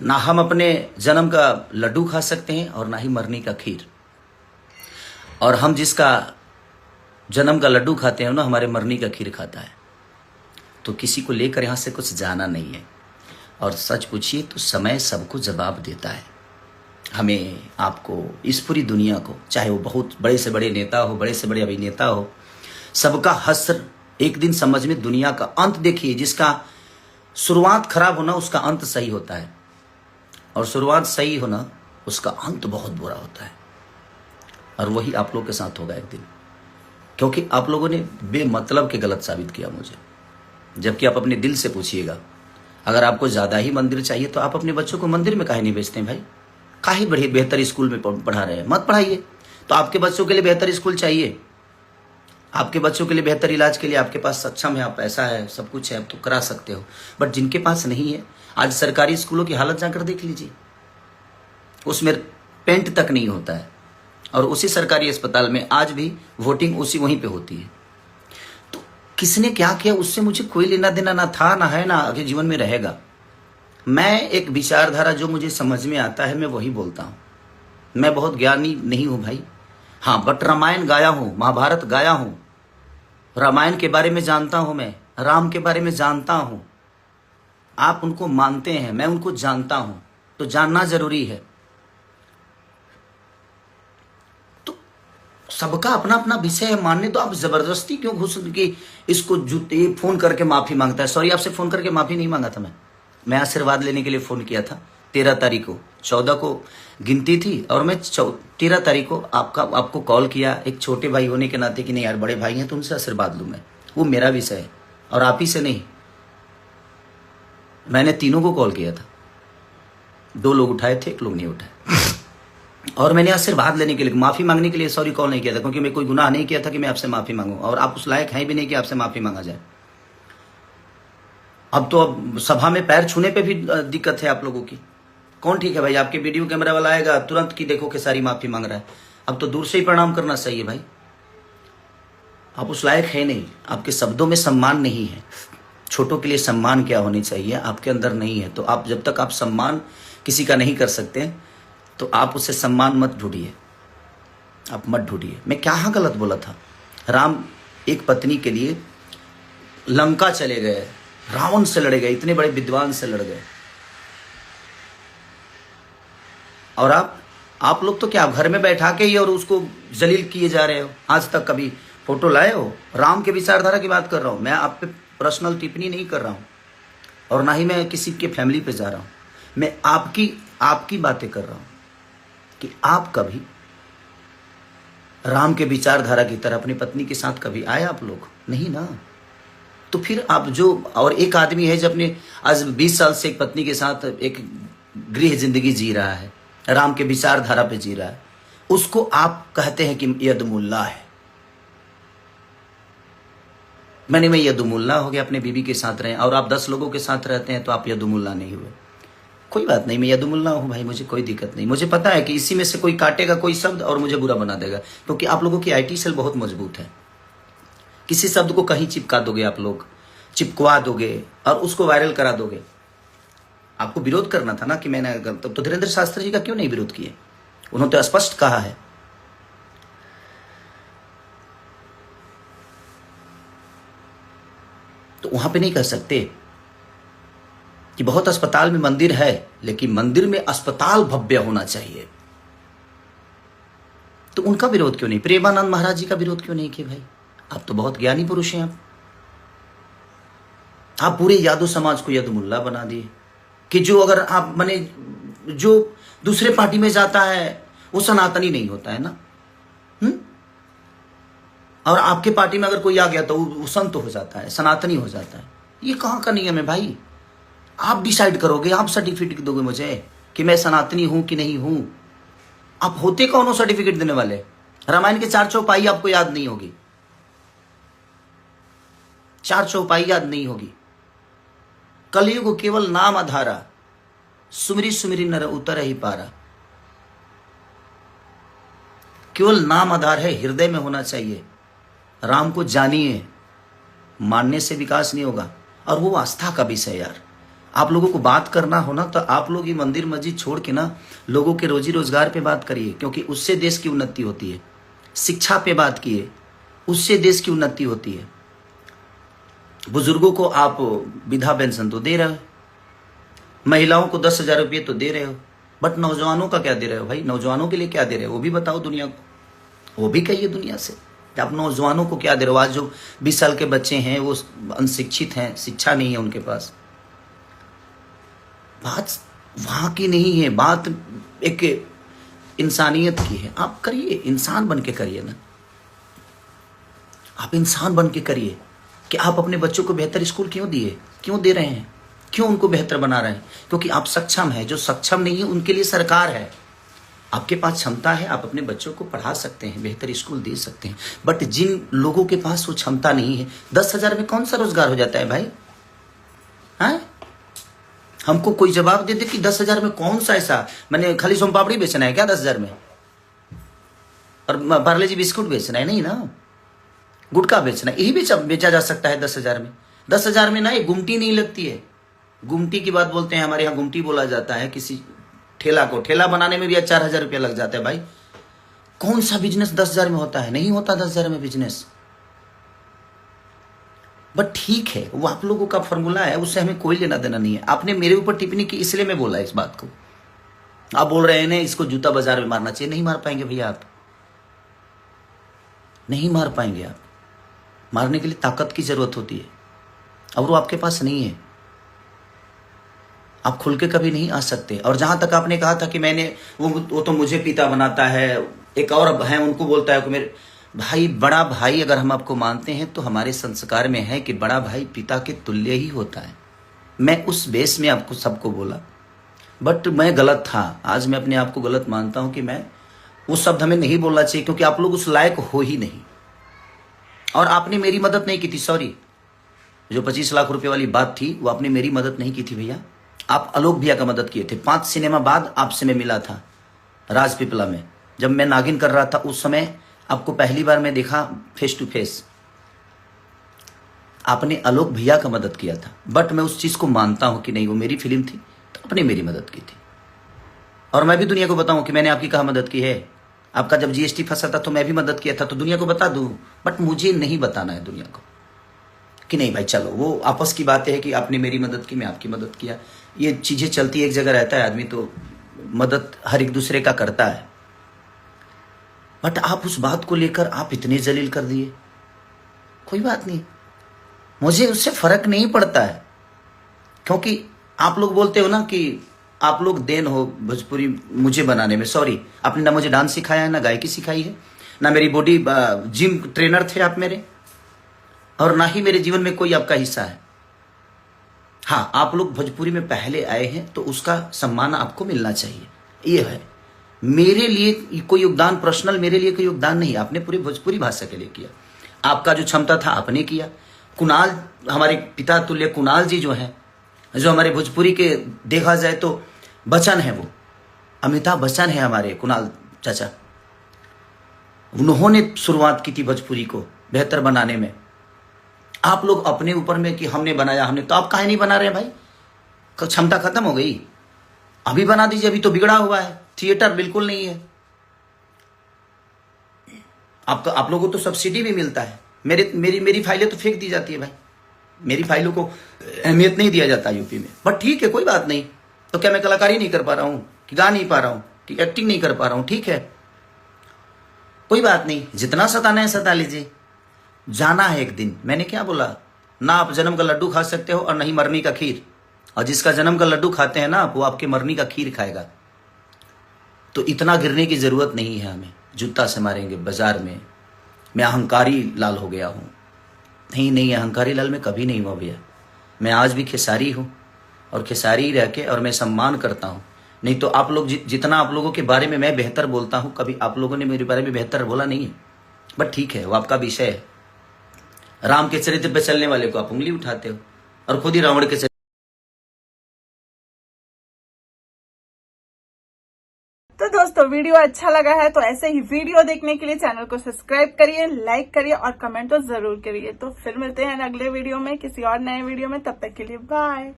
ना हम अपने जन्म का लड्डू खा सकते हैं और ना ही मरने का खीर। और हम जिसका जन्म का लड्डू खाते हैं ना, हमारे मरने का खीर खाता है। तो किसी को लेकर यहाँ से कुछ जाना नहीं है। और सच पूछिए तो समय सबको जवाब देता है। हमें, आपको, इस पूरी दुनिया को, चाहे वो बहुत बड़े से बड़े नेता हो, बड़े से बड़े अभिनेता हो, सबका हश्र एक दिन समझ में दुनिया का अंत देखिए। जिसका शुरुआत खराब होना उसका अंत सही होता है, और शुरुआत सही होना उसका अंत बहुत बुरा होता है। और वही आप लोग के साथ होगा एक दिन, क्योंकि आप लोगों ने बेमतलब के गलत साबित किया मुझे। जबकि आप अपने दिल से पूछिएगा, अगर आपको ज़्यादा ही मंदिर चाहिए तो आप अपने बच्चों को मंदिर में काहे नहीं भेजते हैं भाई? काहे बड़े बेहतर स्कूल में पढ़ा रहे हैं? मत पढ़ाइए। तो आपके बच्चों के लिए बेहतर स्कूल चाहिए, आपके बच्चों के लिए बेहतर इलाज के लिए आपके पास सक्षम है, आप पैसा है, सब कुछ है, आप तो करा सकते हो। बट जिनके पास नहीं है, आज सरकारी स्कूलों की हालत जाकर देख लीजिए, उसमें पेंट तक नहीं होता है। और उसी सरकारी अस्पताल में आज भी वोटिंग उसी वहीं पे होती है। तो किसने क्या किया उससे मुझे कोई लेना देना ना था, ना है, ना आगे जीवन में रहेगा। मैं एक विचारधारा जो मुझे समझ में आता है मैं वही बोलता हूँ। मैं बहुत ज्ञानी नहीं हूँ भाई, हाँ, बट रामायण गाया हूँ, महाभारत गाया हूँ, रामायण के बारे में जानता हूँ, मैं राम के बारे में जानता हूँ। आप उनको मानते हैं, मैं उनको जानता हूँ, तो जानना जरूरी है। तो सबका अपना अपना विषय है मानने, तो आप जबरदस्ती क्यों घुस के इसको जूते फोन करके माफी मांगता है? सॉरी, आपसे फोन करके माफी नहीं मांगा था मैं आशीर्वाद लेने के लिए फोन किया था 13 तारीख को। 14 को गिनती थी और मैं 13 तारीख को आपको कॉल किया, एक छोटे भाई होने के नाते कि नहीं यार बड़े भाई हैं तो उनसे आशीर्वाद लूँ मैं, वो मेरा विषय है और आप ही से नहीं। मैंने तीनों को कॉल किया था, 2 लोग उठाए थे, 1 लोग नहीं उठाए। और मैंने आशीर्वाद लेने के लिए, माफी मांगने के लिए सॉरी कॉल नहीं किया था, क्योंकि मैं कोई गुनाह नहीं किया था कि मैं आपसे माफी मांगूं, और आप उस लायक हैं भी नहीं कि आपसे माफी मांगा जाए। अब तो अब सभा में पैर छूने पे भी दिक्कत है आप लोगों की। कौन ठीक है भाई? आपके वीडियो कैमरा वाला आएगा तुरंत की देखो कि सारी माफी मांग रहा है। अब तो दूर से ही प्रणाम करना सही है भाई। आप उस लायक है नहीं, आपके शब्दों में सम्मान नहीं है। छोटों के लिए सम्मान क्या होनी चाहिए आपके अंदर नहीं है। तो आप जब तक आप सम्मान किसी का नहीं कर सकते तो आप उससे सम्मान मत ढूंढिए, आप मत ढूंढिए। मैं क्या गलत बोला था? राम एक पत्नी के लिए लंका चले गए, रावण से लड़ गए, इतने बड़े विद्वान से लड़ गए। और आप लोग तो क्या घर में बैठा के ही और उसको जलील किए जा रहे हो? आज तक कभी फोटो लाए हो? राम के विचारधारा की बात कर रहा हूं मैं, आप पे पर्सनल टिप्पणी नहीं कर रहा हूं, और ना ही मैं किसी के फैमिली पे जा रहा हूं। मैं आपकी बातें कर रहा हूं कि आप कभी राम के विचारधारा की तरह अपनी पत्नी के साथ कभी आए? आप लोग नहीं ना। तो फिर आप जो, और एक आदमी है जो अपने आज 20 साल से एक पत्नी के साथ एक गृह जिंदगी जी रहा है, राम के विचारधारा पे जी रहा है, उसको आप कहते हैं कि यदमुल्ला है। मैं यदमुल्ला हो गया, अपने बीबी के साथ रहे, और आप 10 लोगों के साथ रहते हैं तो आप यदमुल्ला नहीं हुए। कोई बात नहीं, मैं यदमुल्ला हूं भाई, मुझे कोई दिक्कत नहीं। मुझे पता है कि इसी में से कोई काटेगा कोई शब्द और मुझे बुरा बना देगा, क्योंकि आप लोगों की आईटी सेल बहुत मजबूत है। किसी शब्द को कहीं चिपका दोगे, आप लोग चिपकवा दोगे और उसको वायरल करा दोगे। आपको विरोध करना था ना कि मैंने, तो धीरेन्द्र शास्त्री जी का क्यों नहीं विरोध किए? उन्होंने तो स्पष्ट कहा है। तो वहां पे नहीं कह सकते कि बहुत अस्पताल में मंदिर है, लेकिन मंदिर में अस्पताल भव्य होना चाहिए। तो उनका विरोध क्यों नहीं? प्रेमानंद महाराज जी का विरोध क्यों नहीं किए भाई? आप तो बहुत ज्ञानी पुरुष हैं। आप पूरे यादव समाज को यदमुल्ला बना दिए कि जो अगर आप माने जो दूसरे पार्टी में जाता है वो सनातनी नहीं होता है ना। और आपके पार्टी में अगर कोई आ गया तो वो संत हो जाता है, सनातनी हो जाता है। ये कहाँ का नियम है भाई? आप डिसाइड करोगे, आप सर्टिफिकेट दोगे मुझे कि मैं सनातनी हूं कि नहीं हूं। आप होते कौन हो सर्टिफिकेट देने वाले? रामायण के 4 चौपाई आपको याद नहीं होगी, 4 चौपाई याद नहीं होगी। कलयुग केवल नाम आधारा, सुमिरी सुमिरी नर उतर ही पारा। केवल नाम आधार है, हृदय में होना चाहिए। राम को जानिए, मानने से विकास नहीं होगा। और वो आस्था का विषय यार, आप लोगों को बात करना हो ना तो आप लोग ये मंदिर मस्जिद छोड़ के ना लोगों के रोजी रोजगार पे बात करिए, क्योंकि उससे देश की उन्नति होती है। शिक्षा पे बात किए, उससे देश की उन्नति होती है। बुजुर्गों को आप विधवा पेंशन तो दे रहे हो, महिलाओं को 10,000 रुपये तो दे रहे हो, बट नौजवानों का क्या दे रहे हो भाई? नौजवानों के लिए क्या दे रहे हो वो भी बताओ दुनिया को, वो भी कहिए दुनिया से आप नौजवानों को क्या दे रहे हो। आज जो 20 साल के बच्चे हैं वो अनशिक्षित हैं, शिक्षा नहीं है उनके पास। बात वहां की नहीं है, बात एक इंसानियत की है। आप करिए, इंसान बन के करिए ना, आप इंसान बन के करिए कि आप अपने बच्चों को बेहतर स्कूल क्यों दिए, क्यों दे रहे हैं, क्यों उनको बेहतर बना रहे हैं? क्योंकि आप सक्षम हैं। जो सक्षम नहीं है उनके लिए सरकार है। आपके पास क्षमता है, आप अपने बच्चों को पढ़ा सकते हैं, बेहतर स्कूल दे सकते हैं। बट जिन लोगों के पास वो क्षमता नहीं है, 10,000 में कौन सा रोजगार हो जाता है भाई? हाँ, हमको कोई जवाब दे दे कि 10,000 में कौन सा ऐसा, मैंने खाली सोम पापड़ी बेचना है क्या 10,000 में? और पार्ले जी बिस्कुट बेचना है? नहीं ना, गुटखा बेचना, यही बेचा जा सकता है 10,000 में। 10,000 में ना एक गुमटी नहीं लगती है। गुमटी की बात बोलते हैं, हमारे यहाँ गुमटी बोला जाता है किसी ठेला को। ठेला बनाने में भी 4,000 रुपया लग जाता है भाई। कौन सा बिजनेस 10,000 में होता है? नहीं होता 10,000 में बिजनेस। बट ठीक है, वो आप लोगों का फॉर्मूला है, उससे हमें कोई लेना देना नहीं है। आपने मेरे ऊपर टिप्पणी की इसलिए मैं बोला इस बात को। आप बोल रहे हैं ना इसको जूता बाजार में मारना चाहिए। नहीं मार पाएंगे भैया, आप नहीं मार पाएंगे। आप मारने के लिए ताकत की जरूरत होती है और वो आपके पास नहीं है। आप खुल के कभी नहीं आ सकते। और जहां तक आपने कहा था कि मैंने वो तो मुझे पिता बनाता है, एक और है उनको बोलता है कि मेरे भाई, बड़ा भाई अगर हम आपको मानते हैं तो हमारे संस्कार में है कि बड़ा भाई पिता के तुल्य ही होता है। मैं उस बेस में आपको सबको बोला, बट मैं गलत था। आज मैं अपने आप को गलत मानता हूं कि मैं वो शब्द हमें नहीं बोलना चाहिए, क्योंकि आप लोग उस लायक हो ही नहीं। और आपने मेरी मदद नहीं की थी, सॉरी। जो 25 लाख रुपए वाली बात थी वो आपने मेरी मदद नहीं की थी भैया। आप आलोक भैया का मदद किए थे। 5 सिनेमा बाद आपसे मैं मिला था राजपीपला में, जब मैं नागिन कर रहा था। उस समय आपको पहली बार मैं देखा फेस टू फेस। आपने आलोक भैया का मदद किया था। बट मैं उस चीज को मानता हूं कि नहीं, वो मेरी फिल्म थी तो आपने मेरी मदद की थी। और मैं भी दुनिया को बताऊं कि मैंने आपकी कहाँ मदद की है। आपका जब जीएसटी फंसा था तो मैं भी मदद किया था, तो दुनिया को बता दूं। बट मुझे नहीं बताना है दुनिया को कि नहीं भाई चलो, वो आपस की बातें है कि आपने मेरी मदद की, मैं आपकी मदद किया। ये चीजें चलती एक जगह रहता है आदमी, तो मदद हर एक दूसरे का करता है। बट आप उस बात को लेकर आप इतने जलील कर दिए। कोई बात नहीं, मुझे उससे फर्क नहीं पड़ता है। क्योंकि आप लोग बोलते हो ना कि आप लोग देन हो भोजपुरी मुझे बनाने में। सॉरी, आपने ना मुझे डांस सिखाया है, ना गायकी सिखाई है, ना मेरी बॉडी जिम ट्रेनर थे आप मेरे, और ना ही मेरे जीवन में कोई आपका हिस्सा है। हाँ, आप लोग भोजपुरी में पहले आए हैं तो उसका सम्मान आपको मिलना चाहिए। ये है मेरे लिए कोई योगदान, पर्सनल मेरे लिए कोई योगदान नहीं। आपने पूरी भोजपुरी भाषा के लिए किया। आपका जो क्षमता था आपने किया। कुणाल, हमारे पिता तुल्य कुणाल जी जो हैं, जो हमारे भोजपुरी के देखा जाए तो बच्चन है, वो अमिताभ बच्चन है हमारे कुणाल चाचा। उन्होंने शुरुआत की थी भोजपुरी को बेहतर बनाने में। आप लोग अपने ऊपर में कि हमने बनाया, हमने, तो आप काहे नहीं बना रहे भाई? क्षमता खत्म हो गई, अभी बना दीजिए। अभी तो बिगड़ा हुआ है, थिएटर बिल्कुल नहीं है। आप लोगों को तो सब्सिडी भी मिलता है। मेरी फाइलें तो फेंक दी जाती है भाई। मेरी फाइलों को अहमियत नहीं दिया जाता यूपी में। बट ठीक है, कोई बात नहीं। तो क्या मैं कलाकारी नहीं कर पा रहा हूं, कि गा नहीं पा रहा हूं, कि एक्टिंग नहीं कर पा रहा हूं? ठीक है, कोई बात नहीं। जितना सताना है सता लीजिए, जाना है एक दिन। मैंने क्या बोला? ना आप जन्म का लड्डू खा सकते हो और नहीं मरनी का खीर। और जिसका जन्म का लड्डू खाते हैं ना, वो आपके मरनी का खीर खाएगा। तो इतना गिरने की जरूरत नहीं है हमें। जूता से मारेंगे बाजार में। मैं अहंकारी लाल हो गया हूं? नहीं, अहंकारी लाल मैं कभी नहीं हुआ भैया। मैं आज भी खेसारी हूं और खेसारी रह के, और मैं सम्मान करता हूं। नहीं तो आप लोग जितना आप लोगों के बारे में मैं बेहतर बोलता हूं, कभी आप लोगों ने मेरे बारे में बेहतर बोला नहीं है। बट ठीक है, वो आपका विषय है। राम के चरित्र पे चलने वाले को आप उंगली उठाते हो और खुद ही रावण के। तो दोस्तों, वीडियो अच्छा लगा है तो ऐसे ही वीडियो देखने के लिए चैनल को सब्सक्राइब करिए, लाइक करिए और कमेंट तो जरूर करिए। तो फिर मिलते हैं अगले वीडियो में, किसी और नए वीडियो में। तब तक के लिए बाय।